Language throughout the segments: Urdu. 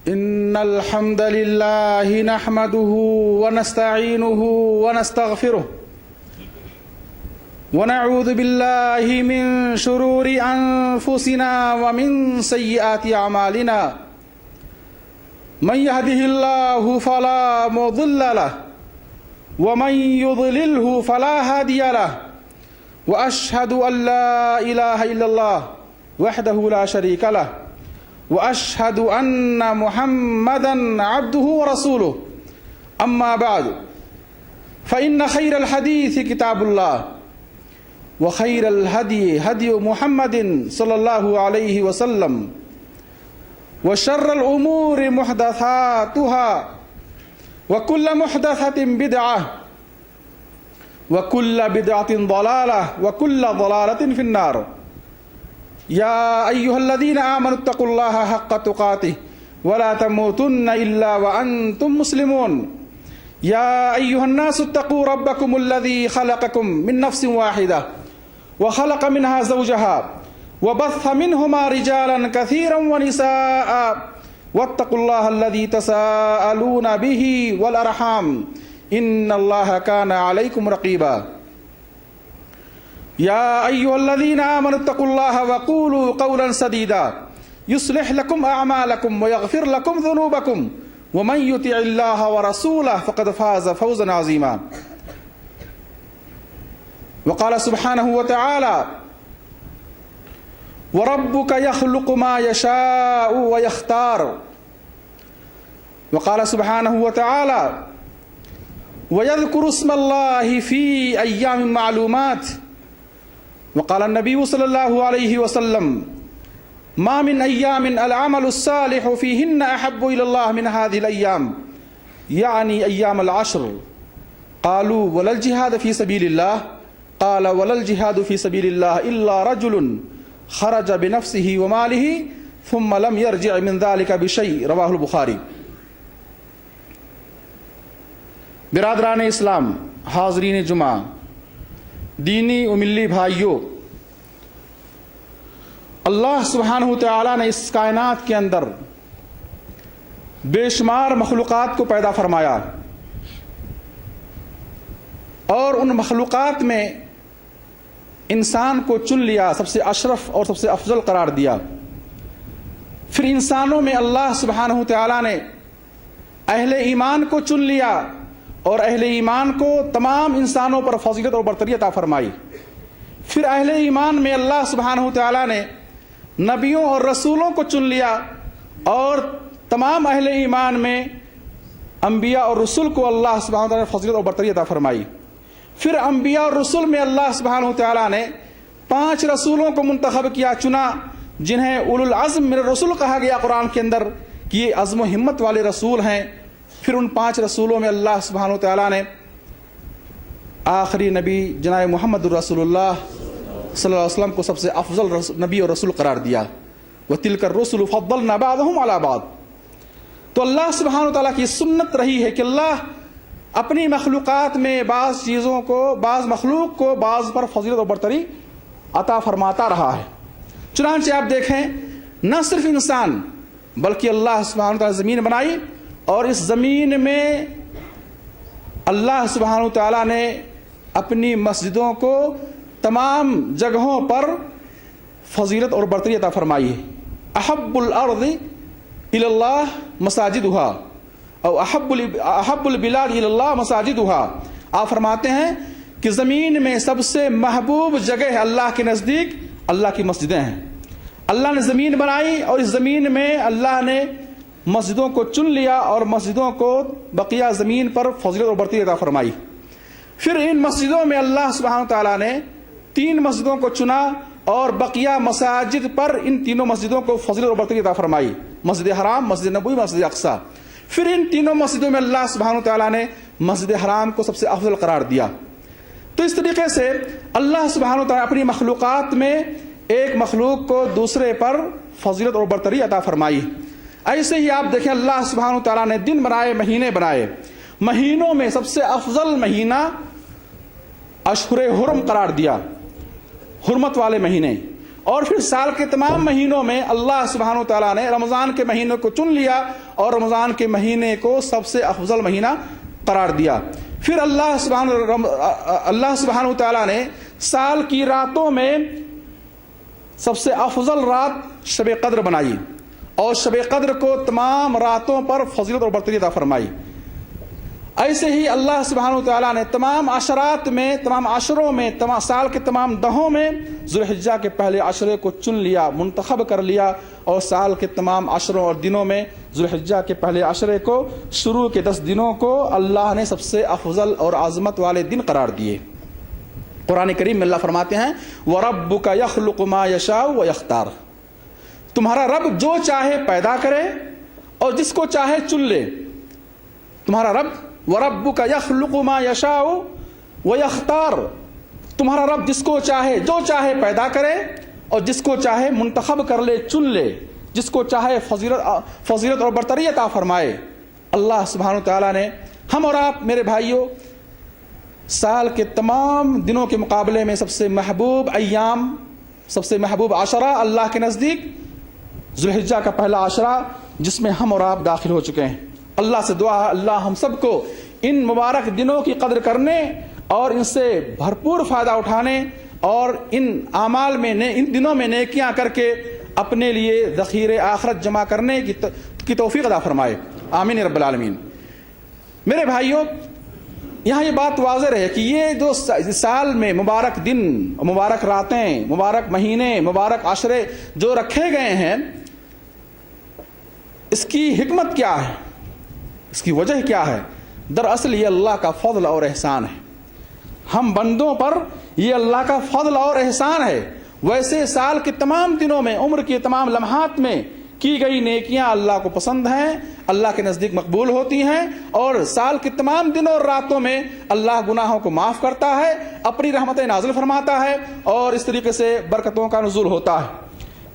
إن الحمد لله نحمده ونستعينه ونستغفره ونعوذ بالله من شرور أنفسنا ومن سيئات أعمالنا من يهده الله فلا مضل له ومن يضلله فلا هادي له وأشهد أن لا إله إلا الله وحده لا شريك له وأشهد أن محمدا عبده ورسوله أما بعد فإن خير الحديث كتاب الله وخير الهدي هدي محمد صلى الله عليه وسلم وشر الأمور محدثاتها وكل محدثة بدعة وكل بدعة ضلالة وكل ضلالة في النار يا أيها الذين آمنوا اتقوا الله حق تقاته ولا تموتن إلا وأنتم مسلمون يا أيها الناس اتقوا ربكم الذي خلقكم من نفس واحدة وخلق منها زوجها وبث منهما رجالا كثيرا ونساء واتقوا الله الذي تساءلون به والأرحام إن الله كان عليكم رقيبا يا أيها الذين آمنوا اتقوا الله وقولوا قولا سديدا يصلح لكم أعمالكم ويغفر لكم ذنوبكم ومن يطع الله ورسوله فقد فاز فوزا عظيما وقال سبحانه وتعالى وربك يخلق ما يشاء ويختار وقال سبحانه وتعالى ويذكر اسم الله في أيام معلومات وقال النبي صلى الله عليه وسلم ما من أيام العمل الصالح فيهن أحب إلى الله من هذه الأيام يعني أيام العشر قالوا ولا الجهاد في سبيل الله قال ولا الجهاد في سبيل الله إلا رجل خرج بنفسه وماله ثم لم يرجع من ذلك بشيء رواه البخاری۔ برادران اسلام، حاضرین جمعہ، دینی و ملی بھائیوں، اللہ سبحانہ تعالیٰ نے اس کائنات کے اندر بے شمار مخلوقات کو پیدا فرمایا اور ان مخلوقات میں انسان کو چن لیا، سب سے اشرف اور سب سے افضل قرار دیا۔ پھر انسانوں میں اللہ سبحانہ تعالیٰ نے اہل ایمان کو چن لیا اور اہل ایمان کو تمام انسانوں پر فضیلت اور برتری عطا فرمائی۔ پھر اہل ایمان میں اللہ سبحانہ تعالیٰ نے نبیوں اور رسولوں کو چن لیا اور تمام اہل ایمان میں انبیاء اور رسول کو اللہ سبحانہ تعالیٰ نے فضیلت اور برتری عطا فرمائی۔ پھر انبیاء اور رسول میں اللہ سبحانہ تعالیٰ نے 5 رسولوں کو منتخب کیا، چنا، جنہیں اولو العزم من الرسل کہا گیا قرآن کے اندر کہ یہ عزم و ہمت والے رسول ہیں۔ پھر ان 5 رسولوں میں اللہ سبحانہ تعالیٰ نے آخری نبی جناب محمد الرسول اللہ صلی اللہ علیہ وسلم کو سب سے افضل نبی اور رسول قرار دیا۔ وَتِلْكَ الرُّسُلُ فَضَّلْنَا بَعْضَهُمْ عَلَى بَعْضٍ۔ تو اللہ سبحانہ تعالیٰ کی سنت رہی ہے کہ اللہ اپنی مخلوقات میں بعض چیزوں کو، بعض مخلوق کو بعض پر فضیلت اور برتری عطا فرماتا رہا ہے۔ چنانچہ آپ دیکھیں نہ صرف انسان بلکہ اللہ سبحانہ تعالیٰ زمین بنائی اور اس زمین میں اللہ سبحانہ تعالیٰ نے اپنی مسجدوں کو تمام جگہوں پر فضیلت اور برتری عطا فرمائی ہے۔ احب الارض الی اللہ مساجدها او احب البلاد الی اللہ مساجدها۔ آپ فرماتے ہیں کہ زمین میں سب سے محبوب جگہ اللہ کے نزدیک اللہ کی مسجدیں ہیں۔ اللہ نے زمین بنائی اور اس زمین میں اللہ نے مسجدوں کو چن لیا اور مسجدوں کو بقیہ زمین پر فضیلت اور برتری عطا فرمائی۔ پھر ان مسجدوں میں اللہ سبحانہ تعالیٰ نے 3 مسجدوں کو چنا اور بقیہ مساجد پر ان تینوں مسجدوں کو فضیلت اور برتری عطا فرمائی، مسجد حرام، مسجد نبوی، مسجد اقصیٰ۔ پھر ان تینوں مسجدوں میں اللہ سبحانہ تعالیٰ نے مسجد حرام کو سب سے افضل قرار دیا۔ تو اس طریقے سے اللہ سبحانہ تعالیٰ اپنی مخلوقات میں ایک مخلوق کو دوسرے پر فضیلت اور برتری عطا فرمائی۔ ایسے ہی آپ دیکھیں اللہ سبحانہ تعالیٰ نے دن بنائے، مہینے بنائے۔ مہینوں میں سب سے افضل مہینہ اشہر حرم قرار دیا، حرمت والے مہینے۔ اور پھر سال کے تمام مہینوں میں اللہ سبحانہ تعالیٰ نے رمضان کے مہینے کو چن لیا اور رمضان کے مہینے کو سب سے افضل مہینہ قرار دیا۔ پھر اللہ سبحانہ تعالیٰ نے سال کی راتوں میں سب سے افضل رات شب قدر بنائی اور شب قدر کو تمام راتوں پر فضیلت اور برتری عطا فرمائی۔ ایسے ہی اللہ سبحانہ تعالیٰ نے تمام عشرات میں، تمام عشروں میں، سال کے تمام دہوں میں ذو الحجہ کے پہلے عشرے کو چن لیا، منتخب کر لیا، اور سال کے تمام عشروں اور دنوں میں ذو الحجہ کے پہلے عشرے کو، شروع کے 10 دنوں کو اللہ نے سب سے افضل اور عظمت والے دن قرار دیے۔ قرآن کریم میں اللہ فرماتے ہیں وَرَبُّكَ يَخْلُقُ مَا يَشَاءُ وَيَخْتَارُ، تمہارا رب جو چاہے پیدا کرے اور جس کو چاہے چن لے۔ تمہارا رب وَرَبُّكَ يَخْلُقُ مَا يَشَاءُ وَيَخْتَارُ، تمہارا رب جس کو چاہے، جو چاہے پیدا کرے اور جس کو چاہے منتخب کر لے، چن لے، جس کو چاہے فضیلت اور برتری عطا فرمائے۔ اللہ سبحانہ تعالیٰ نے ہم اور آپ میرے بھائیوں سال کے تمام دنوں کے مقابلے میں سب سے محبوب ایام، سب سے محبوب عشرہ اللہ کے نزدیک ذو الحجہ کا پہلا عشرہ، جس میں ہم اور آپ داخل ہو چکے ہیں۔ اللہ سے دعا ہے اللہ ہم سب کو ان مبارک دنوں کی قدر کرنے اور ان سے بھرپور فائدہ اٹھانے اور ان اعمال میں، ان دنوں میں نیکیاں کر کے اپنے لیے ذخیرے آخرت جمع کرنے کی توفیق عطا فرمائے، آمین رب العالمین۔ میرے بھائیوں، یہاں یہ بات واضح رہے کہ یہ جو سال میں مبارک دن، مبارک راتیں، مبارک مہینے، مبارک عشرے جو رکھے گئے ہیں، اس کی حکمت کیا ہے، اس کی وجہ کیا ہے؟ دراصل یہ اللہ کا فضل اور احسان ہے۔ ہم بندوں پر یہ اللہ کا فضل اور احسان ہے۔ ویسے سال کے تمام دنوں میں، عمر کے تمام لمحات میں کی گئی نیکیاں اللہ کو پسند ہیں، اللہ کے نزدیک مقبول ہوتی ہیں، اور سال کے تمام دنوں اور راتوں میں اللہ گناہوں کو معاف کرتا ہے، اپنی رحمتیں نازل فرماتا ہے، اور اس طریقے سے برکتوں کا نزول ہوتا ہے۔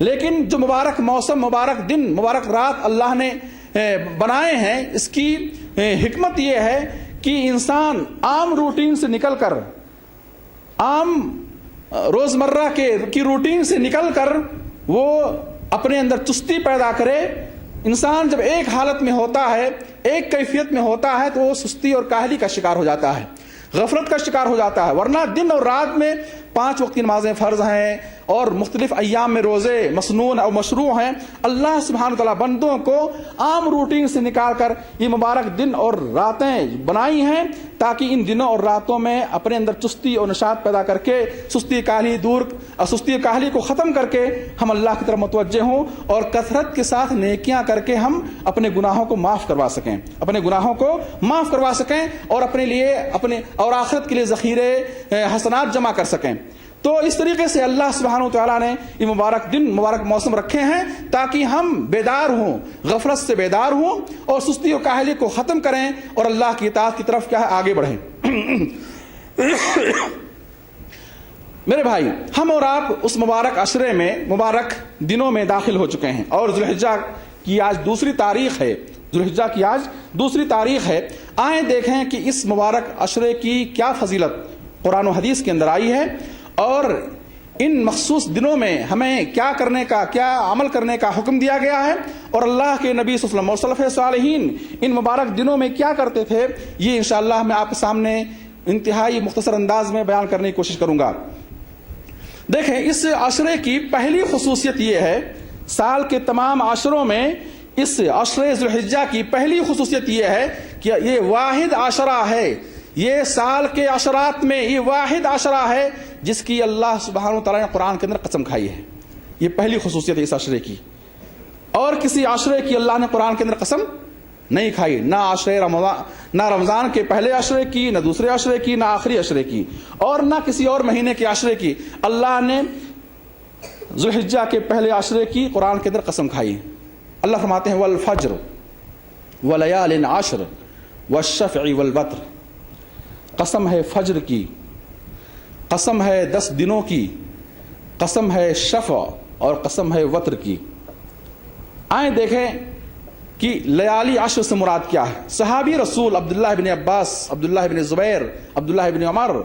لیکن جو مبارک موسم، مبارک دن، مبارک رات اللہ نے بنائے ہیں، اس کی حکمت یہ ہے کہ انسان عام روٹین سے نکل کر، عام روزمرہ کی روٹین سے نکل کر وہ اپنے اندر چستی پیدا کرے۔ انسان جب ایک حالت میں ہوتا ہے، ایک کیفیت میں ہوتا ہے، تو وہ سستی اور کاہلی کا شکار ہو جاتا ہے، غفلت کا شکار ہو جاتا ہے۔ ورنہ دن اور رات میں 5 وقت کی نمازیں فرض ہیں اور مختلف ایام میں روزے مسنون اور مشروع ہیں۔ اللہ سبحانہ تعالیٰ بندوں کو عام روٹین سے نکال کر یہ مبارک دن اور راتیں بنائی ہیں تاکہ ان دنوں اور راتوں میں اپنے اندر چستی اور نشاط پیدا کر کے سستی کاہلی کو ختم کر کے ہم اللہ کی طرف متوجہ ہوں اور کثرت کے ساتھ نیکیاں کر کے ہم اپنے گناہوں کو معاف کروا سکیں، اور اپنے لیے اور آخرت کے لیے ذخیرے حسنات جمع کر سکیں۔ تو اس طریقے سے اللہ سبحانہ وتعالیٰ نے یہ مبارک دن، مبارک موسم رکھے ہیں تاکہ ہم بیدار ہوں، غفلت سے بیدار ہوں اور سستی و کاہلی کو ختم کریں اور اللہ کی اطاعت کی طرف آگے بڑھیں۔ میرے بھائی، ہم اور آپ اس مبارک عشرے میں، مبارک دنوں میں داخل ہو چکے ہیں، اور ذو الحجہ کی آج دوسری تاریخ ہے۔ آئیں دیکھیں کہ اس مبارک عشرے کی کیا فضیلت قرآن و حدیث کے اندر آئی ہے، اور ان مخصوص دنوں میں ہمیں کیا کرنے کا، کیا عمل کرنے کا حکم دیا گیا ہے، اور اللہ کے نبی صلی اللہ علیہ وسلم اور سلف صالحین ان مبارک دنوں میں کیا کرتے تھے، یہ انشاءاللہ میں آپ کے سامنے انتہائی مختصر انداز میں بیان کرنے کی کوشش کروں گا۔ دیکھیں، اس عشرے کی پہلی خصوصیت یہ ہے، سال کے تمام عشروں میں اس عشرے ذو الحجہ کی پہلی خصوصیت یہ ہے کہ یہ واحد عشرہ ہے، یہ سال کے عشرات میں یہ واحد عشرہ ہے جس کی اللہ سبحانہ وتعالیٰ نے قرآن کے اندر قسم کھائی ہے۔ یہ پہلی خصوصیت ہے اس عشرے کی، اور کسی عشرے کی اللہ نے قرآن کے اندر قسم نہیں کھائی، نہ رمضان کے پہلے عشرے کی، نہ دوسرے عشرے کی، نہ آخری عشرے کی، اور نہ کسی اور مہینے کے عشرے کی۔ اللہ نے ذو الحجہ کے پہلے عشرے کی قرآن کے اندر قسم کھائی۔ اللہ فرماتے ہیں والفجر ولیال عشر والشفع والوتر، قسم ہے فجر کی، قسم ہے 10 دنوں کی، قسم ہے شفع اور قسم ہے وتر کی۔ آئیں دیکھیں کہ لیالی عشر سے مراد کیا ہے۔ صحابی رسول عبداللہ بن عباس، عبداللہ بن زبیر، عبداللہ بن عمر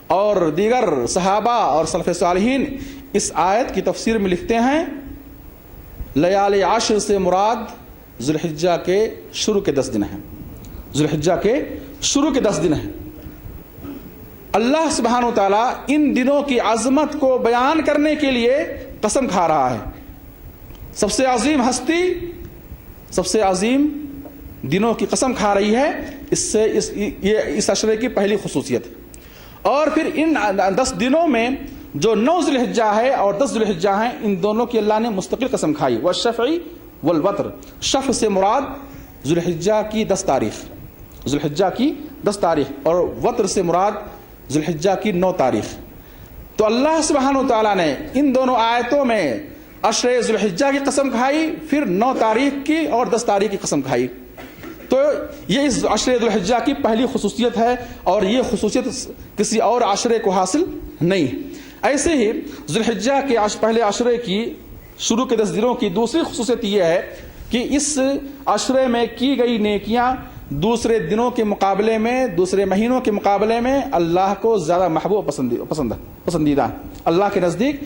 اور دیگر صحابہ اور سلف صالحین اس آیت کی تفسیر میں لکھتے ہیں لیالی عشر سے مراد ذوالحجہ کے شروع کے 10 دن ہیں. ذوالحجہ کے شروع کے 10 دن ہیں. اللہ سبحانہ و تعالیٰ ان دنوں کی عظمت کو بیان کرنے کے لیے قسم کھا رہا ہے. سب سے عظیم ہستی سب سے عظیم دنوں کی قسم کھا رہی ہے. یہ اس عشرے کی پہلی خصوصیت ہے. اور پھر ان 10 دنوں میں جو 9 ذوالحجہ ہے اور 10 ذوالحجہ ہیں، ان دونوں کی اللہ نے مستقل قسم کھائی. والشفع والوتر، شفع سے مراد ذوالحجہ کی 10 تاریخ، ذوالحجہ کی 10 تاریخ، اور وتر سے مراد ذوالحجہ کی 9 تاریخ. تو اللہ سبحانہ و تعالیٰ نے ان دونوں آیتوں میں عشر ذوالحجہ کی قسم کھائی، پھر 9 تاریخ کی اور 10 تاریخ کی قسم کھائی. تو یہ اس عشر ذوالحجہ کی پہلی خصوصیت ہے، اور یہ خصوصیت کسی اور عشرے کو حاصل نہیں. ایسے ہی ذوالحجہ کے پہلے عشرے کی شروع کے 10 دنوں کی دوسری خصوصیت یہ ہے کہ اس عشرے میں کی گئی نیکیاں دوسرے دنوں کے مقابلے میں، دوسرے مہینوں کے مقابلے میں اللہ کو زیادہ محبوب پسندیدہ ہیں، اللہ کے نزدیک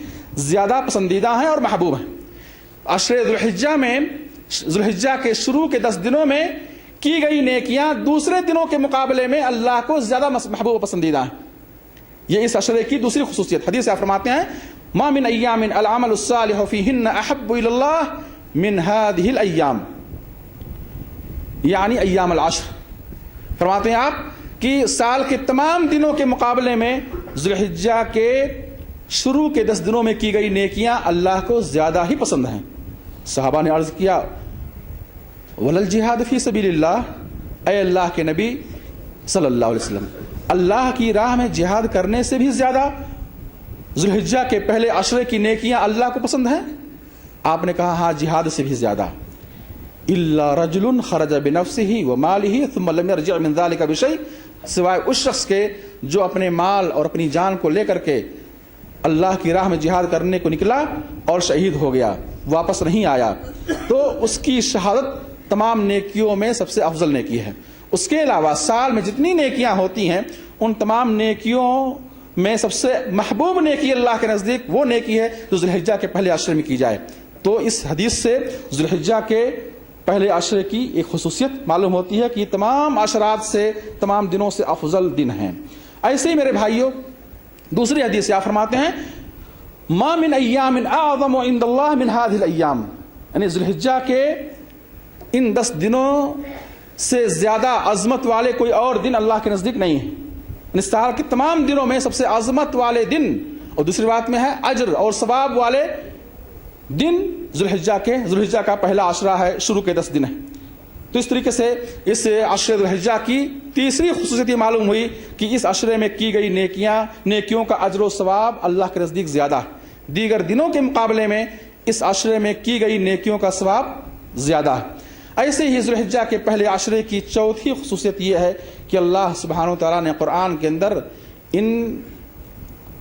زیادہ پسندیدہ ہیں اور محبوب ہیں. عشر ذوالحجہ میں، ذوالحجہ کے شروع کے 10 دنوں میں کی گئی نیکیاں دوسرے دنوں کے مقابلے میں اللہ کو زیادہ محبوب پسندیدہ ہیں. یہ اس عشرے کی دوسری خصوصیت. حدیث سے فرماتے ہیں ما من ایام العمل الصالح فیہن احب الی اللہ من هذه الایام، یعنی ایام العشر. فرماتے ہیں آپ کہ سال کے تمام دنوں کے مقابلے میں ذوالحجہ کے شروع کے 10 دنوں میں کی گئی نیکیاں اللہ کو زیادہ ہی پسند ہیں. صحابہ نے عرض کیا ولل جہاد فی سبیل اللہ، اے اللہ کے نبی صلی اللہ علیہ وسلم، اللہ کی راہ میں جہاد کرنے سے بھی زیادہ ذوالحجہ کے پہلے عشرے کی نیکیاں اللہ کو پسند ہیں؟ آپ نے کہا ہاں، جہاد سے بھی زیادہ. الا رجل خرج بنفسه وماله ثم لم يرجع من ذلك بشيء، سوائے اس شخص کے جو اپنے مال اور اپنی جان کو لے کر کے اللہ کی راہ میں جہاد کرنے کو نکلا اور شہید ہو گیا، واپس نہیں آیا، تو اس کی شہادت تمام نیکیوں میں سب سے افضل نیکی ہے. اس کے علاوہ سال میں جتنی نیکیاں ہوتی ہیں ان تمام نیکیوں میں سب سے محبوب نیکی اللہ کے نزدیک وہ نیکی ہے جو ذوالحجہ کے پہلے عشرے میں کی جائے. تو اس حدیث سے ذوالحجہ کے پہلے عشرے کی ایک خصوصیت معلوم ہوتی ہے کہ یہ تمام عشرات سے، تمام دنوں سے افضل دن ہیں. ایسے ہی میرے بھائیوں دوسری حدیث سے آپ فرماتے ہیں ما من ایام اعظم عند اللہ من هذه الايام، یعنی ذوالحجہ کے ان 10 دنوں سے زیادہ عظمت والے کوئی اور دن اللہ کے نزدیک نہیں ہے. یعنی سال کے تمام دنوں میں سب سے عظمت والے دن، اور دوسری بات میں ہے اجر اور ثواب والے دن ذوالحجہ کا پہلا عشرہ ہے، شروع کے 10 دن ہیں. تو اس طریقے سے اس عشر ذوالحجہ کی تیسری خصوصیت یہ معلوم ہوئی کہ اس عشرے میں کی گئی نیکیوں کا اجر و ثواب اللہ کے نزدیک زیادہ ہے. دیگر دنوں کے مقابلے میں اس عشرے میں کی گئی نیکیوں کا ثواب زیادہ ہے. ایسے ہی ذوالحجہ کے پہلے عشرے کی چوتھی خصوصیت یہ ہے کہ اللہ سبحانہ و تعالیٰ نے قرآن کے اندر ان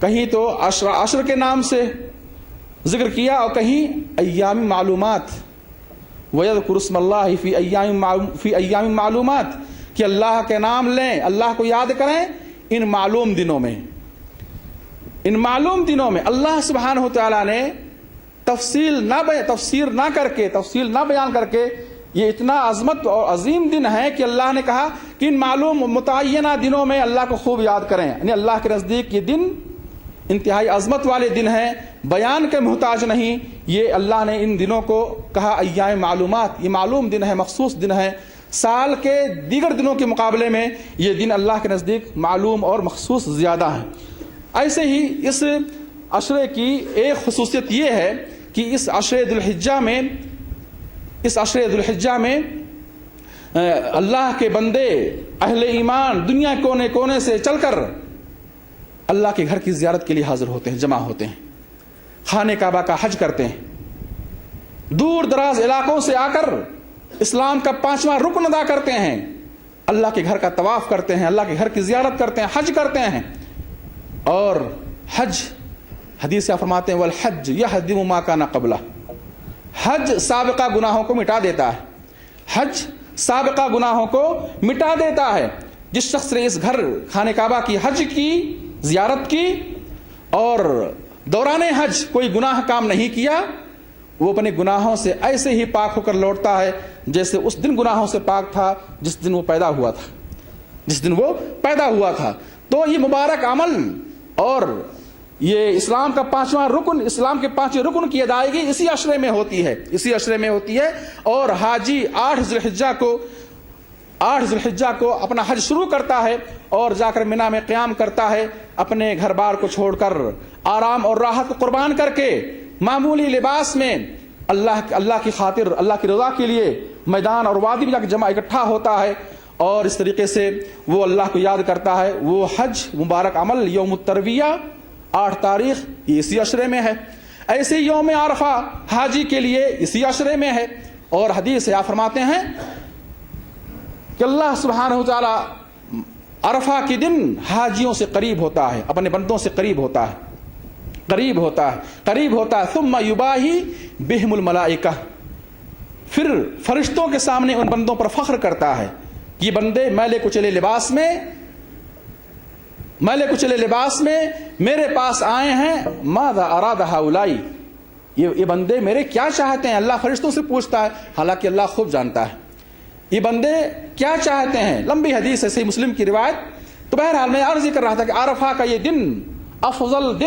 کہیں تو عشر کے نام سے ذکر کیا اور کہیں ایام معلومات، وَيَذْكُرُ اسْمَ اللَّهِ فِي ایام معلومات، کہ اللہ کے نام لیں، اللہ کو یاد کریں ان معلوم دنوں میں. ان معلوم دنوں میں اللہ سبحانہ و تعالیٰ نے تفصیل نہ بیان کر کے یہ اتنا عظمت اور عظیم دن ہے کہ اللہ نے کہا کہ ان معلوم متعینہ دنوں میں اللہ کو خوب یاد کریں. یعنی اللہ کے نزدیک یہ دن انتہائی عظمت والے دن ہیں، بیان کے محتاج نہیں. یہ اللہ نے ان دنوں کو کہا ایام معلومات، یہ معلوم دن ہے، مخصوص دن ہے. سال کے دیگر دنوں کے مقابلے میں یہ دن اللہ کے نزدیک معلوم اور مخصوص زیادہ ہیں. ایسے ہی اس عشرے کی ایک خصوصیت یہ ہے کہ اس عشر ذوالحجہ میں اللہ کے بندے اہل ایمان دنیا کونے کونے سے چل کر اللہ کے گھر کی زیارت کے لیے حاضر ہوتے ہیں، جمع ہوتے ہیں، خانہ کعبہ کا حج کرتے ہیں، دور دراز علاقوں سے آ کر اسلام کا 5واں رکن ادا کرتے ہیں، اللہ کے گھر کا طواف کرتے ہیں، اللہ کے گھر کی زیارت کرتے ہیں، حج کرتے ہیں. اور حج حدیث سے فرماتے ہیں والحج یہدم ما کان قبلہ، حج سابقہ گناہوں کو مٹا دیتا ہے. حج سابقہ گناہوں کو مٹا دیتا ہے. جس شخص نے اس گھر خانہ کعبہ کی حج کی، زیارت کی اور دوران حج کوئی گناہ کام نہیں کیا، وہ اپنے گناہوں سے ایسے ہی پاک ہو کر لوٹتا ہے جیسے اس دن گناہوں سے پاک تھا جس دن وہ پیدا ہوا تھا، جس دن وہ پیدا ہوا تھا۔ تو یہ مبارک عمل اور یہ اسلام کا پانچواں رکن، اسلام کے پانچویں رکن کی ادائیگی اسی عشرے میں ہوتی ہے، اسی عشرے میں ہوتی ہے۔ اور حاجی 8 ذی الحجہ کو اپنا حج شروع کرتا ہے اور جا کر منی میں قیام کرتا ہے، اپنے گھر بار کو چھوڑ کر، آرام اور راحت کو قربان کر کے، معمولی لباس میں اللہ کی خاطر، اللہ کی رضا کے لیے میدان اور وادی میں جا کے اکٹھا ہوتا ہے، اور اس طریقے سے وہ اللہ کو یاد کرتا ہے۔ وہ حج مبارک عمل یوم الترویہ 8 تاریخ یہ اسی عشرے میں ہے۔ ایسے یوم عرفہ حاجی کے لیے اسی عشرے میں ہے، اور حدیث سے آپ فرماتے ہیں کہ اللہ سبحانہ وتعالی عرفہ کے دن حاجیوں سے قریب ہوتا ہے، اپنے بندوں سے قریب ہوتا ہے، قریب ہوتا ہے۔ ثم یباہی بہم الملائکہ، پھر فرشتوں کے سامنے ان بندوں پر فخر کرتا ہے کہ یہ بندے میلے کچلے لباس میں میرے پاس آئے ہیں۔ ماذا اراد ہؤلاء، یہ بندے میرے کیا چاہتے ہیں؟ اللہ فرشتوں سے پوچھتا ہے، حالانکہ اللہ خوب جانتا ہے یہ بندے کیا چاہتے ہیں۔ لمبی حدیث ہے، صحیح مسلم کی روایت۔ تو بہرحال میں عرض کر رہا تھا کہ عرفہ کا یہ دن افضل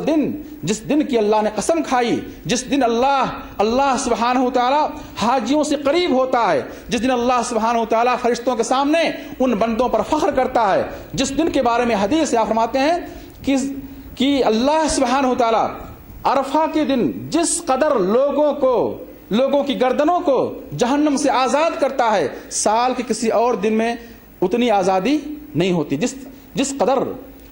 دن، جس دن کی اللہ نے قسم کھائی، جس دن اللہ سبحانہ و تعالی حاجیوں سے قریب ہوتا ہے، جس دن اللہ سبحانہ و تعالی فرشتوں کے سامنے ان بندوں پر فخر کرتا ہے، جس دن کے بارے میں حدیث سے آپ فرماتے ہیں کہ اللہ سبحانہ و تعالی عرفہ کے دن جس قدر لوگوں کی گردنوں کو جہنم سے آزاد کرتا ہے، سال کے کسی اور دن میں اتنی آزادی نہیں ہوتی۔ جس قدر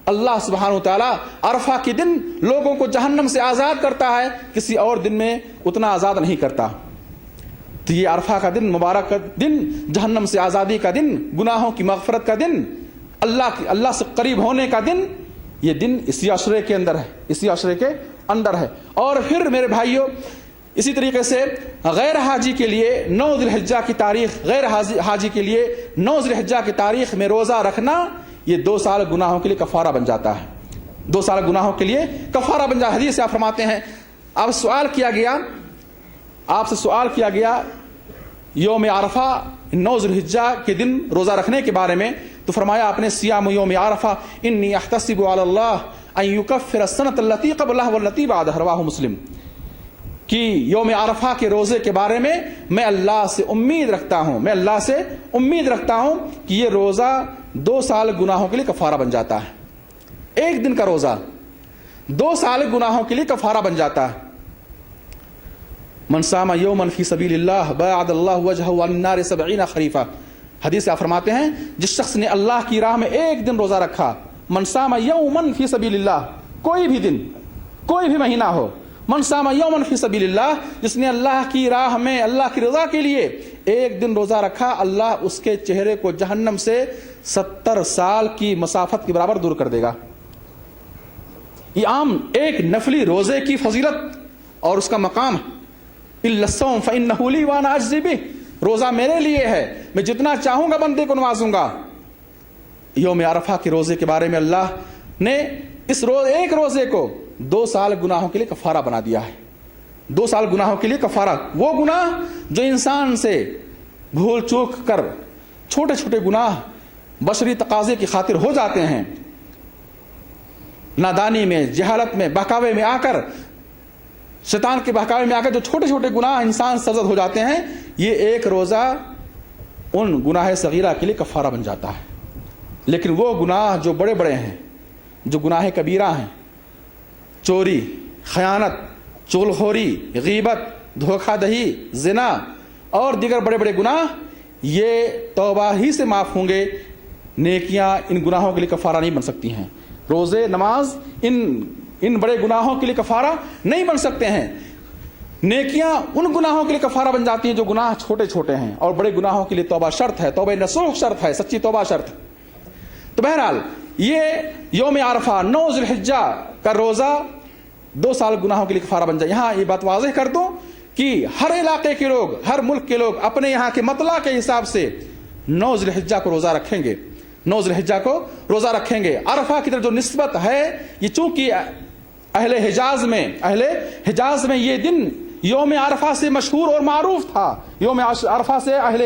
اللہ سبحانہ و تعالیٰ عرفہ کے دن لوگوں کو جہنم سے آزاد کرتا ہے، کسی اور دن میں اتنا آزاد نہیں کرتا۔ تو یہ عرفہ کا دن، مبارک کا دن، جہنم سے آزادی کا دن، گناہوں کی مغفرت کا دن، اللہ سے قریب ہونے کا دن، یہ دن اسی عشرے کے اندر ہے۔ اور پھر میرے بھائیوں، اسی طریقے سے غیر حاجی کے لیے 9 ذی الحجہ کی تاریخ، غیر حاجی کے لیے 9 ذی الحجہ کی تاریخ میں روزہ رکھنا، یہ 2 سال گناہوں کے لیے کفارہ بن جاتا ہے، 2 سال گناہوں کے لیے کفارہ بن جاتا ہے۔ حدیث سے آپ فرماتے ہیں، آپ سے سوال کیا گیا یوم عرفہ 9 ذی الحجہ کے دن روزہ رکھنے کے بارے میں، تو فرمایا آپ نے صیام یوم عرفہ انی احتسب علی اللہ ان یکفر السنۃ التي قبلها والتي بعدها، رواہ مسلم، کہ یوم عرفہ کے روزے کے بارے میں میں اللہ سے امید رکھتا ہوں کہ یہ روزہ 2 سال گناہوں کے لیے کفارہ بن جاتا ہے۔ ایک دن کا روزہ 2 سال گناہوں کے لیے کفارہ بن جاتا ہے۔ من صام یوما فی سبیل اللہ باعد اللہ وجہہ عن النار 70 خریفہ، حدیث سے آپ فرماتے ہیں جس شخص نے اللہ کی راہ میں ایک دن روزہ رکھا، من صام یوما فی سبیل اللہ، کوئی بھی دن، کوئی بھی مہینہ ہو، من صام یوما فی سبیل اللہ، جس نے اللہ کی راہ میں اللہ کی رضا کے لیے ایک دن روزہ رکھا، اللہ اس کے چہرے کو جہنم سے 70 سال کی مسافت کے برابر دور کر دے گا۔ یہ عام ایک نفلی روزے کی فضیلت اور اس کا مقام، الا الصوم فانه لی وانا اجزی بہ، روزہ میرے لیے ہے، میں جتنا چاہوں گا بندے کو نوازوں گا۔ یوم عرفہ کے روزے کے بارے میں اللہ نے اس ایک روزے کو 2 سال گناہوں کے لیے کفارہ بنا دیا ہے۔ 2 سال گناہوں کے لیے کفارہ، وہ گناہ جو انسان سے بھول چوک کر چھوٹے چھوٹے گناہ بشری تقاضے کی خاطر ہو جاتے ہیں، نادانی میں، جہالت میں، بہکاوے میں آ کر، شیطان کے بہکاوے میں آ کر جو چھوٹے چھوٹے گناہ انسان سرزد ہو جاتے ہیں، یہ ایک روزہ ان گناہ صغیرہ کے لیے کفارہ بن جاتا ہے۔ لیکن وہ گناہ جو بڑے بڑے ہیں، جو گناہ کبیرہ ہیں، چوری، خیانت، چغلخوری، غیبت، دھوکہ دہی، زنا اور دیگر بڑے بڑے گناہ، یہ توبہ ہی سے معاف ہوں گے، نیکیاں ان گناہوں کے لیے کفارہ نہیں بن سکتی ہیں۔ روزے، نماز ان بڑے گناہوں کے لیے کفارہ نہیں بن سکتے ہیں۔ نیکیاں ان گناہوں کے لیے کفارہ بن جاتی ہیں جو گناہ چھوٹے چھوٹے ہیں، اور بڑے گناہوں کے لیے توبہ شرط ہے، توبہ نصوح شرط ہے، سچی توبہ شرط ہے۔ تو بہرحال یہ یوم عرفہ 9 ذی الحجہ کا روزہ 2 سال گناہوں کے لیے کفارہ بن جائے۔ یہاں یہ بات واضح کر دوں کہ ہر علاقے کے لوگ، ہر ملک کے لوگ اپنے یہاں کے مطلع کے حساب سے 9 ذی الحجہ کو روزہ رکھیں گے، 9 ذی الحجہ کو روزہ رکھیں گے۔ عرفہ کی طرف جو نسبت ہے، یہ چونکہ اہل حجاز میں یہ دن یوم عرفہ سے مشہور اور معروف تھا. یوم عرفہ سے اہل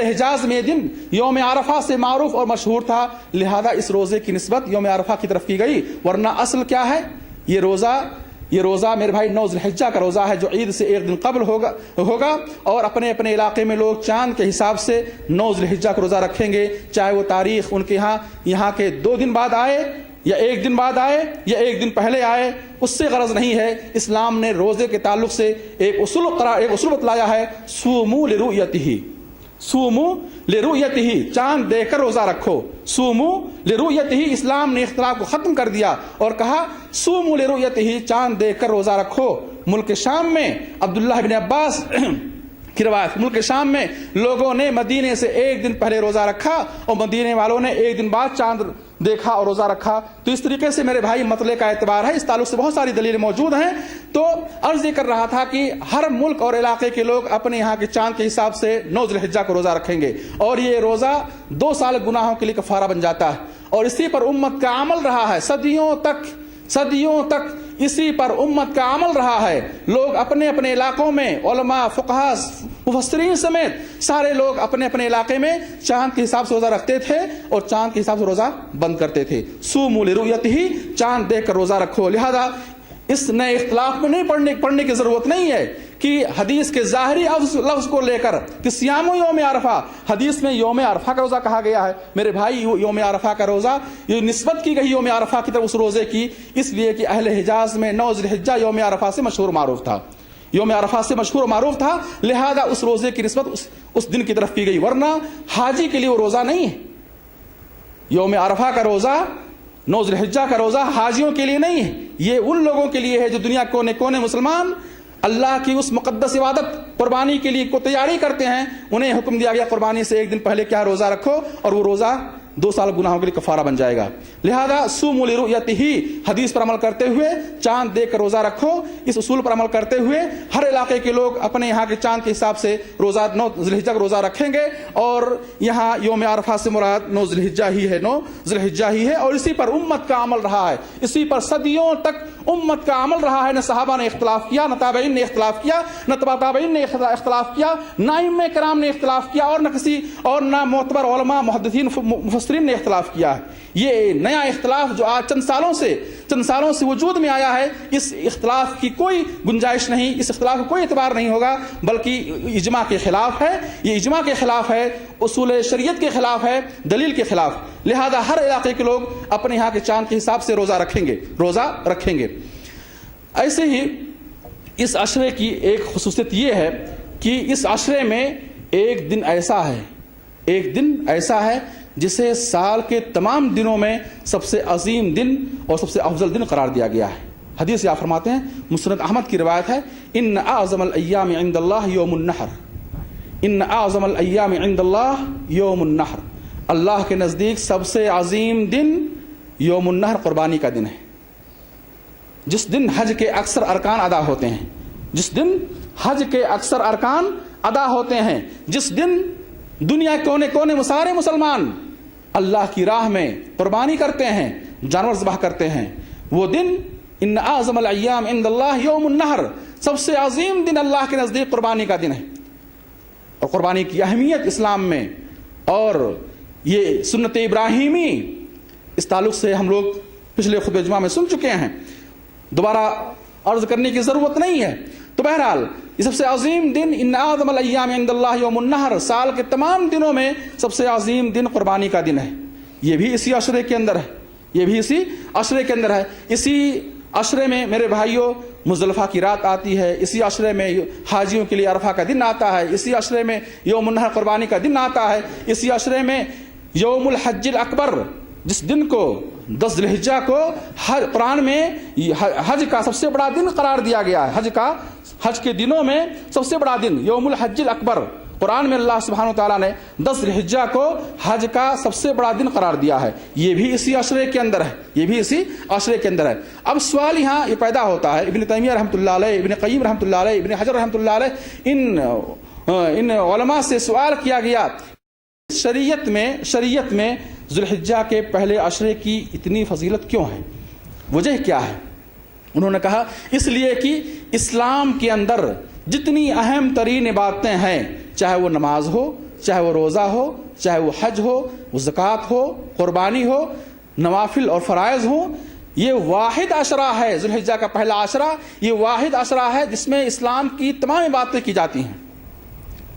حجاز میں دن یوم عرفہ سے معروف اور مشہور تھا, لہذا اس روزے کی نسبت یوم عرفہ کی طرف کی گئی. ورنہ اصل کیا ہے؟ یہ روزہ میرے بھائی 9 ذی الحجہ کا روزہ ہے, جو عید سے ایک دن قبل ہوگا. اور اپنے اپنے علاقے میں لوگ چاند کے حساب سے 9 ذی الحجہ کا روزہ رکھیں گے, چاہے وہ تاریخ ان کے یہاں کے 2 دن بعد آئے یا 1 دن بعد آئے یا 1 دن پہلے آئے, اس سے غرض نہیں ہے. اسلام نے روزے کے تعلق سے ایک اصول بتلایا ہے, صوموا لرؤیتہ, صوموا لرؤیتہ, چاند دیکھ کر روزہ رکھو. صوموا لرؤیتہ, اسلام نے اختلاف کو ختم کر دیا اور کہا صوموا لرؤیتہ, چاند دیکھ کر روزہ رکھو. ملک شام میں عبداللہ بن عباس کی روایت, ملک شام میں لوگوں نے مدینے سے 1 دن پہلے روزہ رکھا اور مدینے والوں نے 1 دن بعد چاند دیکھا اور روزہ رکھا. تو اس طریقے سے میرے بھائی مطلع کا اعتبار ہے. اس تعلق سے بہت ساری دلیلیں موجود ہیں. تو عرض یہ کر رہا تھا کہ ہر ملک اور علاقے کے لوگ اپنے یہاں کے چاند کے حساب سے 9 ذی الحجہ کو روزہ رکھیں گے, اور یہ روزہ 2 سال گناہوں کے لیے کفارہ بن جاتا ہے. اور اسی پر امت کا عمل رہا ہے صدیوں تک اسی پر امت کا عمل رہا ہے. لوگ اپنے اپنے علاقوں میں, علماء, فقہاء, مفسرین سمیت سارے لوگ اپنے اپنے علاقے میں چاند کے حساب سے روزہ رکھتے تھے اور چاند کے حساب سے روزہ بند کرتے تھے. صوموا لرؤیتہ, چاند دیکھ کر روزہ رکھو. لہذا اس نئے اختلاف میں نہیں پڑھنے کی ضرورت نہیں ہے کہ حدیث کے ظاہری لفظ کو لے کر کہ صیام یوم عرفہ, حدیث میں یوم عرفہ کا روزہ کہا گیا ہے. میرے بھائی یوم عرفہ کا روزہ, یہ نسبت کی گئی یوم عرفہ کی طرف اس روزے کی, اس لیے کہ اہل حجاز میں 9 ذی الحجہ یوم عرفہ سے مشہور معروف تھا, یوم عرفہ سے مشہور معروف تھا, لہذا اس روزے کی نسبت اس دن کی طرف کی گئی. ورنہ حاجی کے لیے وہ روزہ نہیں ہے. یوم عرفہ کا روزہ, 9 ذی الحجہ کا روزہ حاجیوں کے لیے نہیں ہے, یہ ان لوگوں کے لیے ہے جو دنیا کونے کونے مسلمان اللہ کی اس مقدس عبادت قربانی کے لیے کو تیاری کرتے ہیں. انہیں حکم دیا گیا قربانی سے 1 دن پہلے کیا روزہ رکھو, اور وہ روزہ 2 سال گناہوں کے لیے کفارہ بن جائے گا. لہذا صوموا لرؤیتہ, حدیث پر عمل کرتے ہوئے چاند دیکھ کر روزہ رکھو. اس اصول پر عمل کرتے ہوئے ہر علاقے کے لوگ اپنے یہاں کے چاند کے حساب سے روزہ 9 ذی الحجہ کا روزہ رکھیں گے, اور یہاں یوم عرفہ سے مراد 9 ذی الحجہ ہی ہے, 9 ذی الحجہ ہی ہے. اور اسی پر امت کا عمل رہا ہے, اسی پر صدیوں تک امت کا عمل رہا ہے. نہ صحابہ نے اختلاف کیا, نہ تابعین نے اختلاف کیا, نہ تبع تابعین نے اختلاف کیا, نہ ائمہ کرام نے اختلاف کیا, اور نہ معتبر علماء, محدثین, مفسرین نے اختلاف کیا ہے. یہ نیا اختلاف جو آج چند سالوں سے وجود میں آیا ہے, اس اختلاف کی کوئی گنجائش نہیں, اس اختلاف کا کوئی اعتبار نہیں ہوگا, بلکہ اجماع کے خلاف ہے. یہ اجماع کے خلاف ہے, اصول شریعت کے خلاف ہے, دلیل کے خلاف. لہذا ہر علاقے کے لوگ اپنے یہاں کے چاند کے حساب سے روزہ رکھیں گے. ایسے ہی اس عشرے کی ایک خصوصیت یہ ہے کہ اس عشرے میں ایک دن ایسا ہے جسے سال کے تمام دنوں میں سب سے عظیم دن اور سب سے افضل دن قرار دیا گیا ہے. حدیث آپ فرماتے ہیں, مسند احمد کی روایت ہے, ان اعظم الایام عند اللہ یوم النحر, ان اعظم الایام عند اللہ یوم النحر, اللہ کے نزدیک سب سے عظیم دن یوم النحر, قربانی کا دن ہے. جس دن حج کے اکثر ارکان ادا ہوتے ہیں, جس دن دنیا کونے کونے سارے مسلمان اللہ کی راہ میں قربانی کرتے ہیں, جانور ذبح کرتے ہیں, وہ دن ان اعظم الایام عند اللہ یوم النحر, سب سے عظیم دن اللہ کے نزدیک قربانی کا دن ہے. اور قربانی کی اہمیت اسلام میں, اور یہ سنت ابراہیمی, اس تعلق سے ہم لوگ پچھلے خطبہ جمعہ میں سن چکے ہیں, دوبارہ عرض کرنے کی ضرورت نہیں ہے. تو بہرحال یہ سب سے عظیم دن ان اعظم الایام عند اللہ یوم النحر, سال کے تمام دنوں میں سب سے عظیم دن قربانی کا دن ہے. یہ بھی اسی عشرے کے اندر ہے, اسی عشرے میں میرے بھائیوں مزدلفہ کی رات آتی ہے, اسی عشرے میں حاجیوں کے لیے عرفہ کا دن آتا ہے, اسی عشرے میں یوم النحر قربانی کا دن آتا ہے, اسی عشرے میں یوم الحج الاکبر, جس دن کو 10 ذی الحجہ کو قرآن میں حج کا سب سے بڑا دن قرار دیا گیا ہے. حج کے دنوں میں سب سے بڑا دن یوم الحج الاکبر, قرآن میں اللہ سبحانہ وتعالیٰ نے 10 ذی الحجہ کو حج کا سب سے بڑا دن قرار دیا ہے. یہ بھی اسی عشرے کے اندر ہے. اب سوال یہاں یہ پیدا ہوتا ہے, ابن تیمیہ رحمۃ اللہ علیہ, ابن قیم رحمۃ اللہ علیہ, ابن حجر رحمۃ اللہ علیہ, ان علماء سے سوال کیا گیا, شریعت میں ذی الحجہ کے پہلے عشرے کی اتنی فضیلت کیوں ہے, وجہ کیا ہے؟ انہوں نے کہا اس لیے کہ اسلام کے اندر جتنی اہم ترین عبادتیں ہیں، چاہے وہ نماز ہو، چاہے وہ روزہ ہو، چاہے وہ حج ہو، وہ زکوٰۃ ہو، قربانی ہو، نوافل اور فرائض ہوں، یہ واحد عشرہ ہے، ذو الحجہ کا پہلا عشرہ یہ واحد عشرہ ہے جس میں اسلام کی تمام باتیں کی جاتی ہیں،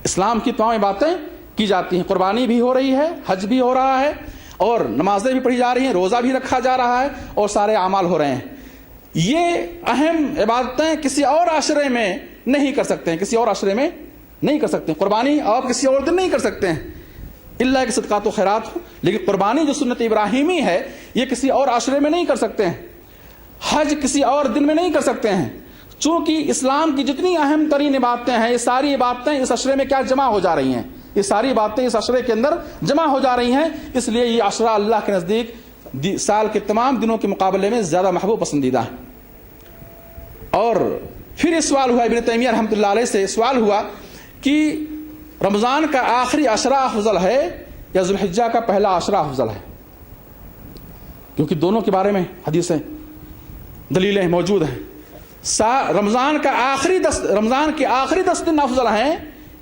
اسلام کی تمام باتیں کی جاتی ہیں، قربانی بھی ہو رہی ہے، حج بھی ہو رہا ہے، اور نمازیں بھی پڑھی جا رہی ہیں، روزہ بھی رکھا جا رہا ہے، اور سارے اعمال ہو رہے ہیں۔ یہ اہم عبادتیں کسی اور عشرے میں نہیں کر سکتے ہیں، کسی اور عشرے میں نہیں کر سکتے ہیں۔ قربانی آپ کسی اور دن نہیں کر سکتے ہیں اللہ کہ صدقات و خیرات ہو، لیکن قربانی جو سنت ابراہیمی ہے یہ کسی اور عشرے میں نہیں کر سکتے ہیں، حج کسی اور دن میں نہیں کر سکتے ہیں، چونکہ اسلام کی جتنی اہم ترین عبادتیں ہیں یہ ساری عبادتیں اس عشرے میں کیا جمع ہو جا رہی ہیں، یہ ساری باتیں اس عشرے کے اندر جمع ہو جا رہی ہیں، اس لیے یہ عشرہ اللہ کے نزدیک سال کے تمام دنوں کے مقابلے میں زیادہ محبوب پسندیدہ ہے۔ اور پھر یہ سوال ہوا ابن تیمیہ رحمۃ اللہ علیہ سے، سوال ہوا کہ رمضان کا آخری عشرہ افضل ہے یا ذو الحجہ کا پہلا عشرہ افضل ہے، کیونکہ دونوں کے بارے میں حدیثیں دلیلیں موجود ہیں۔ رمضان کے آخری 10 دن افضل ہیں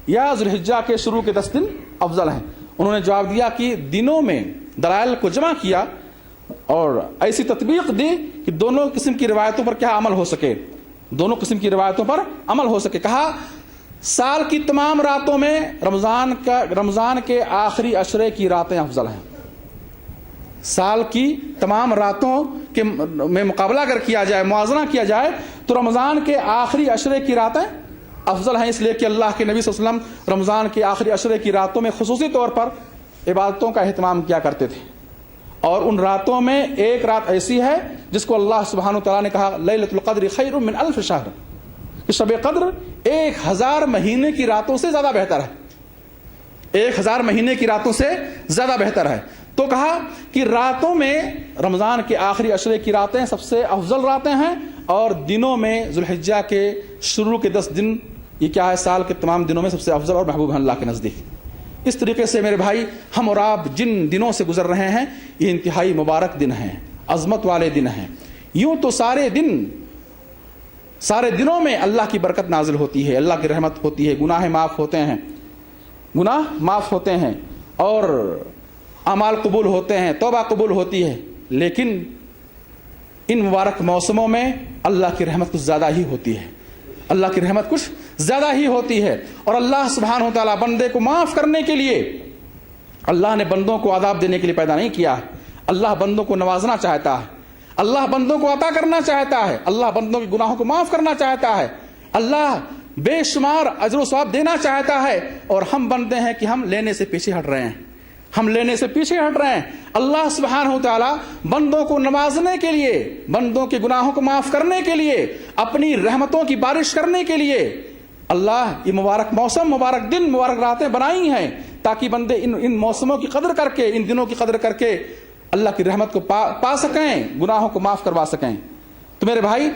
یا ذو الحجہ کے شروع کے 10 دن افضل ہیں؟ انہوں نے جواب دیا کہ دنوں میں دلائل کو جمع کیا اور ایسی تطبیق دی کہ دونوں قسم کی روایتوں پر کیا عمل ہو سکے، دونوں قسم کی روایتوں پر عمل ہو سکے۔ کہا سال کی تمام راتوں میں رمضان کے آخری عشرے کی راتیں افضل ہیں، سال کی تمام راتوں کے میں مقابلہ اگر کیا جائے، موازنہ کیا جائے تو رمضان کے آخری عشرے کی راتیں افضل ہیں، اس لیے کہ اللہ کے نبی صلی اللہ علیہ وسلم رمضان کے آخری عشرے کی راتوں میں خصوصی طور پر عبادتوں کا اہتمام کیا کرتے تھے، اور ان راتوں میں ایک رات ایسی ہے جس کو اللہ سبحانہ وتعالیٰ نے کہا لیلۃ القدر خیر من الف شہر، کہ شب قدر 1000 مہینے کی راتوں سے زیادہ بہتر ہے، 1000 مہینے کی راتوں سے زیادہ بہتر ہے۔ تو کہا کہ راتوں میں رمضان کے آخری عشرے کی راتیں سب سے افضل راتیں ہیں، اور دنوں میں ذو الحجہ کے شروع کے 10 دن یہ کیا ہے، سال کے تمام دنوں میں سب سے افضل اور محبوب ہیں اللہ کے نزدیک۔ اس طریقے سے میرے بھائی ہم اور آپ جن دنوں سے گزر رہے ہیں یہ انتہائی مبارک دن ہیں، عظمت والے دن ہیں۔ یوں تو سارے دنوں میں اللہ کی برکت نازل ہوتی ہے، اللہ کی رحمت ہوتی ہے، گناہ معاف ہوتے ہیں اور اعمال قبول ہوتے ہیں، توبہ قبول ہوتی ہے، لیکن ان مبارک موسموں میں اللہ کی رحمت کچھ زیادہ ہی ہوتی ہے، اللہ کی رحمت کچھ زیادہ ہی ہوتی ہے، اور اللہ سبحانہ و تعالیٰ بندے کو معاف کرنے کے لیے، اللہ نے بندوں کو عذاب دینے کے لیے پیدا نہیں کیا ہے، اللہ بندوں کو نوازنا چاہتا ہے، اللہ بندوں کو عطا کرنا چاہتا ہے، اللہ بندوں کے گناہوں کو معاف کرنا چاہتا ہے، اللہ بے شمار اجر و ثواب دینا چاہتا ہے، اور ہم بندے ہیں کہ ہم لینے سے پیچھے ہٹ رہے ہیں، اللہ سبحانہ و تعالیٰ بندوں کو نوازنے کے لیے، بندوں کے گناہوں کو معاف کرنے کے لیے، اپنی رحمتوں کی بارش کرنے کے لیے اللہ یہ مبارک موسم، مبارک دن، مبارک راتیں بنائی ہیں تاکہ بندے ان موسموں کی قدر کر کے، ان دنوں کی قدر کر کے اللہ کی رحمت کو پا سکیں، گناہوں کو معاف کروا سکیں۔ تو میرے بھائی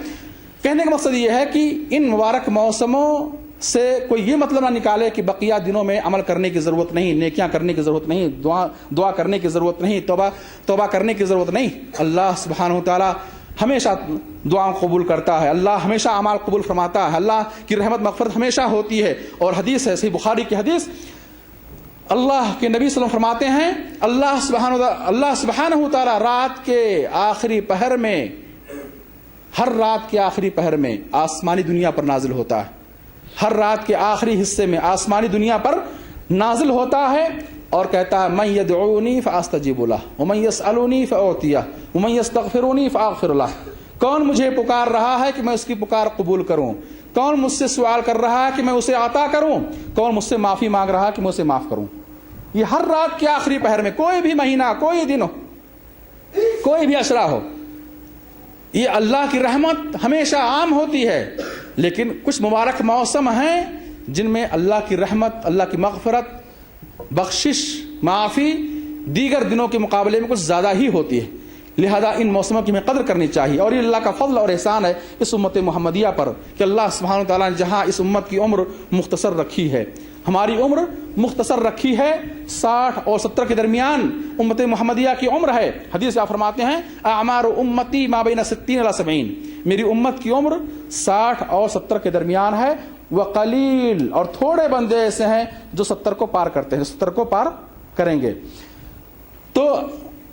کہنے کا مقصد یہ ہے کہ ان مبارک موسموں سے کوئی یہ مطلب نہ نکالے کہ بقیہ دنوں میں عمل کرنے کی ضرورت نہیں، نیکیاں کرنے کی ضرورت نہیں، دعا کرنے کی ضرورت نہیں، توبہ کرنے کی ضرورت نہیں۔ اللہ سبحانہ و تعالیٰ ہمیشہ دعاؤں قبول کرتا ہے، اللہ ہمیشہ اعمال قبول فرماتا ہے، اللہ کی رحمت مغفرت ہمیشہ ہوتی ہے۔ اور حدیث ہے، صحیح بخاری کی حدیث، اللہ کے نبی صلی اللہ علیہ وسلم فرماتے ہیں اللہ سبحانہ و تعالیٰ رات کے آخری پہر میں، ہر رات کے آخری پہر میں آسمانی دنیا پر نازل ہوتا ہے، ہر رات کے آخری حصے میں آسمانی دنیا پر نازل ہوتا ہے اور کہتا ہے من یدعونی فاستجیب لہ ومن یسألونی فاعطیہ ومن یستغفرونی فاغفر لہ، کون مجھے پکار رہا ہے کہ میں اس کی پکار قبول کروں، کون مجھ سے سوال کر رہا ہے کہ میں اسے عطا کروں، کون مجھ سے معافی مانگ رہا ہے کہ میں اسے معاف کروں۔ یہ ہر رات کے آخری پہر میں، کوئی بھی مہینہ، کوئی دن ہو، کوئی بھی عشرہ ہو، یہ اللہ کی رحمت ہمیشہ عام ہوتی ہے، لیکن کچھ مبارک موسم ہیں جن میں اللہ کی رحمت، اللہ کی مغفرت، بخشش، معافی دیگر دنوں کے مقابلے میں کچھ زیادہ ہی ہوتی ہے، لہذا ان موسموں کی ہمیں قدر کرنی چاہیے۔ اور یہ اللہ کا فضل اور احسان ہے اس امت محمدیہ پر کہ اللہ سبحانہ وتعالیٰ نے جہاں اس امت کی عمر مختصر رکھی ہے، ہماری عمر مختصر رکھی ہے، 60 اور 70 کے درمیان امت محمدیہ کی عمر ہے۔ حدیث آپ فرماتے ہیں اعمار امتی ما بین 60 الی 70، میری امت کی عمر 60 اور 70 کے درمیان ہے. وقلیل، اور تھوڑے بندے ایسے ہیں جو 70 کو پار کرتے ہیں، 70 کو پار کریں گے. تو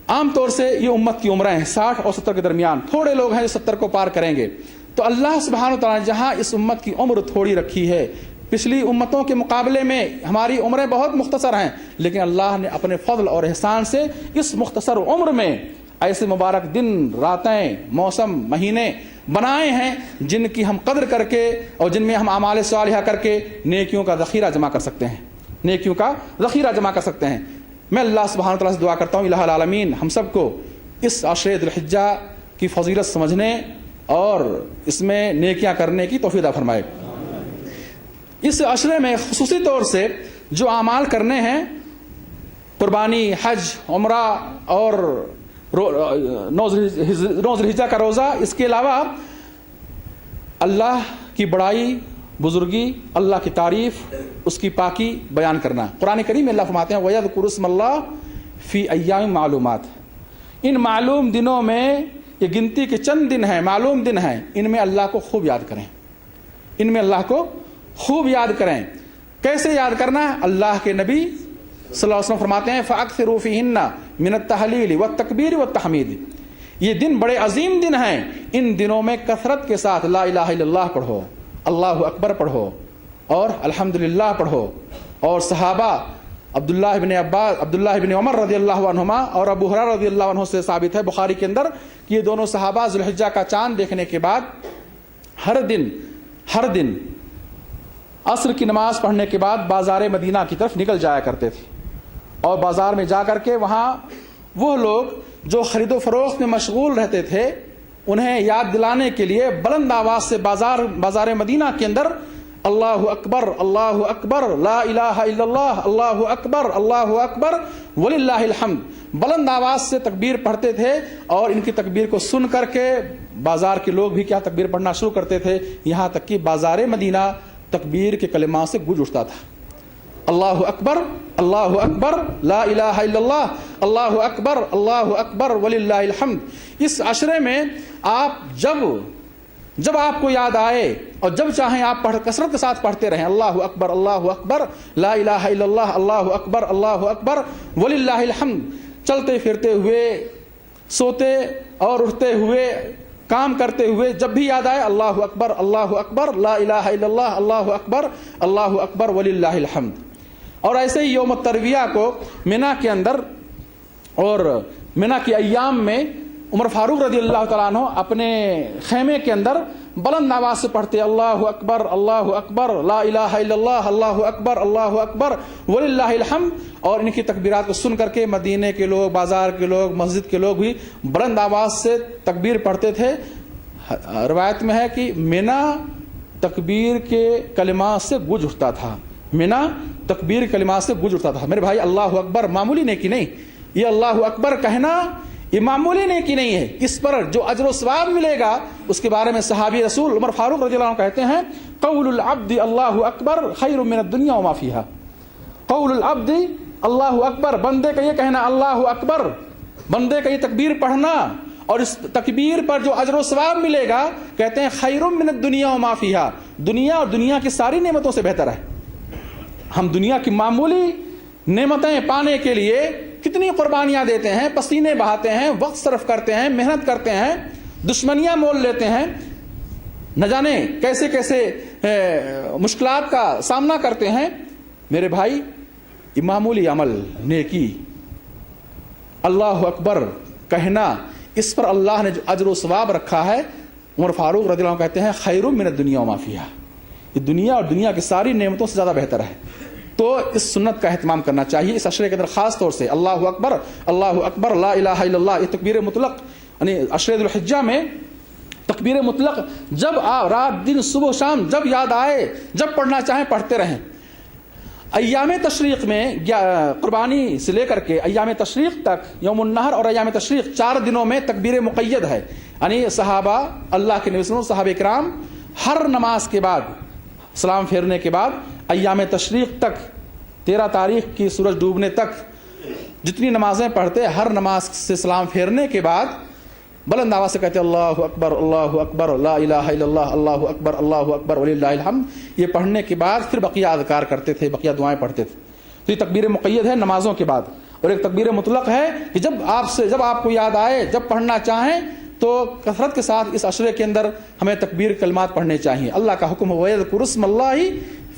عام طور سے یہ امت کی عمریں ہیں 60 اور 70 کے درمیان، تھوڑے لوگ ہیں جو 70 کو پار کریں گے. تو اللہ سبحانہ و تعالیٰ نے جہاں اس امت کی عمر تھوڑی رکھی ہے، پچھلی امتوں کے مقابلے میں ہماری عمریں بہت مختصر ہیں، لیکن اللہ نے اپنے فضل اور احسان سے اس مختصر عمر میں ایسے مبارک دن، راتیں، موسم، مہینے بنائے ہیں جن کی ہم قدر کر کے اور جن میں ہم اعمال صالحہ کر کے نیکیوں کا ذخیرہ جمع کر سکتے ہیں، نیکیوں کا ذخیرہ جمع کر سکتے ہیں. میں اللہ سبحانہ و تعالیٰ سے دعا کرتا ہوں الہ العالمین ہم سب کو اس عشر ذی الحجہ کی فضیلت سمجھنے اور اس میں نیکیاں کرنے کی توفیق عطا فرمائے. اس عشرے میں خصوصی طور سے جو اعمال کرنے ہیں، قربانی، حج، عمرہ اور نو ذی الحجہ کا روزہ، اس کے علاوہ اللہ کی بڑائی، بزرگی، اللہ کی تعریف، اس کی پاکی بیان کرنا. قرآن کریم میں اللہ فرماتے ہیں وَيَذْكُرُ اسْمَ اللَّهِ فِي أَيَّامٍ مَعْلُومَاتٍ. ان معلوم دنوں میں، یہ گنتی کے چند دن ہیں، معلوم دن ہیں، ان میں اللہ کو خوب یاد کریں، ان میں اللہ کو خوب یاد کریں. کیسے یاد کرنا ہے؟ اللہ کے نبی صلی اللہ علیہ وسلم فرماتے ہیں فَأَكْثِرُوا فِيهِنَّ مِنَ التَّهْلِيلِ وَالتَّكْبِيرِ وَالتَّحْمِيدِ. یہ دن بڑے عظیم دن ہیں، ان دنوں میں کثرت کے ساتھ لا الہ الا اللہ پڑھو، اللہ اکبر پڑھو اور الحمدللہ پڑھو. اور صحابہ عبداللہ بن عمر رضی اللہ عنہما اور ابو ہریرہ رضی اللہ عنہ سے ثابت ہے بخاری کے اندر کہ یہ دونوں صحابہ ذی الحجہ کا چاند دیکھنے کے بعد ہر دن عصر کی نماز پڑھنے کے بعد بازار مدینہ کی طرف نکل جایا کرتے تھے، اور بازار میں جا کر کے وہاں وہ لوگ جو خرید و فروخت میں مشغول رہتے تھے انہیں یاد دلانے کے لیے بلند آواز سے بازار مدینہ کے اندر اللہ اکبر، اللہ اکبر، لا الہ الا اللہ، اللہ اکبر وللہ الحمد بلند آواز سے تکبیر پڑھتے تھے. اور ان کی تکبیر کو سن کر کے بازار کے لوگ بھی کیا تکبیر پڑھنا شروع کرتے تھے، یہاں تک کہ بازار مدینہ تکبیر کے کلمات سے گونج اٹھتا تھا. اللہ اکبر، اللہ اکبر، لا الہ الا اللہ، اللہ اکبر وللہ الحمد. اس عشرے میں آپ جب آپ کو یاد آئے اور جب چاہیں آپ کثرت کے ساتھ پڑھتے رہیں اللہ اکبر، لا الہ الا اللہ، اللہ اکبر وللہ الحمد. چلتے پھرتے ہوئے، سوتے اور اٹھتے ہوئے، کام کرتے ہوئے جب بھی یاد آئے اللہ اکبر، لا الہ الا اللہ، اللہ اکبر وللہ الحمد. اور ایسے ہی یوم الترویہ کو منی کے اندر اور منی کے ایام میں عمر فاروق رضی اللہ تعالیٰ عنہ اپنے خیمے کے اندر بلند آواز سے پڑھتے اللہ اکبر، لا الہ الا اللہ، اللہ اکبر وللہ الحمد. اور ان کی تکبیرات کو سن کر کے مدینے کے لوگ، بازار کے لوگ، مسجد کے لوگ بھی بلند آواز سے تکبیر پڑھتے تھے. روایت میں ہے کہ منی تکبیر کے کلمات سے گونج اٹھتا تھا، منی تکبیر کلمات سے گونج اٹھتا تھا. میرے بھائی اللہ اکبر معمولی نیکی نہیں، یہ اللہ اکبر کہنا یہ معمولی نیکی نہیں ہے. اس پر جو اجر و ثواب ملے گا اس کے بارے میں صحابی رسول عمر فاروق رضی اللہ عنہ کہتے ہیں قول العبد اللہ اکبر خیر من الدنیا وما فیہا. قول العبد اللہ اکبر، بندے کا یہ کہنا اللہ اکبر، بندے کا یہ تکبیر پڑھنا اور اس تکبیر پر جو اجر و ثواب ملے گا، کہتے ہیں خیر من الدنیا وما فیہا، دنیا اور دنیا کی ساری نعمتوں سے بہتر ہے. ہم دنیا کی معمولی نعمتیں پانے کے لیے کتنی قربانیاں دیتے ہیں، پسینے بہاتے ہیں، وقت صرف کرتے ہیں، محنت کرتے ہیں، دشمنیاں مول لیتے ہیں، نہ جانے کیسے کیسے مشکلات کا سامنا کرتے ہیں. میرے بھائی یہ معمولی عمل، نیکی اللہ اکبر کہنا، اس پر اللہ نے جو اجر و ثواب رکھا ہے، عمر فاروق رضی اللہ عنہ کہتے ہیں خیر من الدنیا وما فیہا، یہ دنیا اور دنیا کی ساری نعمتوں سے زیادہ بہتر ہے. تو اس سنت کا اہتمام کرنا چاہیے اس عشرے کے اندر، خاص طور سے اللہ اکبر، لا الہ الا اللہ. یہ تکبیر مطلق یعنی عشر ذی الحجہ میں تکبیر مطلق جب رات دن صبح شام جب یاد آئے، جب پڑھنا چاہیں پڑھتے رہیں. ایام تشریق میں قربانی سے لے کر کے ایام تشریق تک، یوم النحر اور ایام تشریق 4 دنوں میں تکبیر مقید ہے. یعنی صحابہ، اللہ کے نبی صلی اللہ علیہ وسلم، صحابہ کرام ہر نماز کے بعد، سلام پھیرنے کے بعد ایام تشریق تک 13 تاریخ کی سورج ڈوبنے تک جتنی نمازیں پڑھتے، ہر نماز سے سلام پھیرنے کے بعد بلند آواز سے کہتے اللہ اکبر لا الہ الا اللہ اللہ اکبر وللہ الحمد. یہ پڑھنے کے بعد پھر بقیہ اذکار کرتے تھے, بقیہ دعائیں پڑھتے تھے. تو یہ تکبیر مقید ہے نمازوں کے بعد, اور ایک تکبیر مطلق ہے کہ جب آپ کو یاد آئے, جب پڑھنا چاہیں تو کثرت کے ساتھ اس عشرے کے اندر ہمیں تکبیر کلمات پڑھنے چاہیے. اللہ کا حکم ہے وَيَذْكُرُ اسْمَ اللَّهِ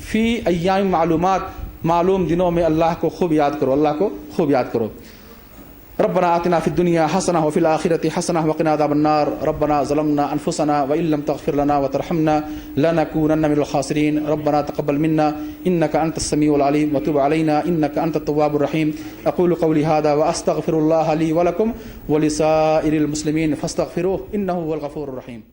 فِي أَيَّامٍ معلومات, معلوم دنوں میں اللہ کو خوب یاد کرو, اللہ کو خوب یاد کرو. ربنا آتنا فی الدنیا حسنہ وفی الآخرۃ حسنہ وقنا عذاب النار. ربنا ظلمنا انفسنا وان لم تغفر لنا وترحمنا لنكونن من الخاسرین. ربنا تقبل منا انك انت السمیع العلیم وتب علینا انك انت التواب الرحیم. اقول قولی هذا واستغفر الله لي ولكم ولسائر المسلمین فاستغفروه انه هو الغفور الرحیم.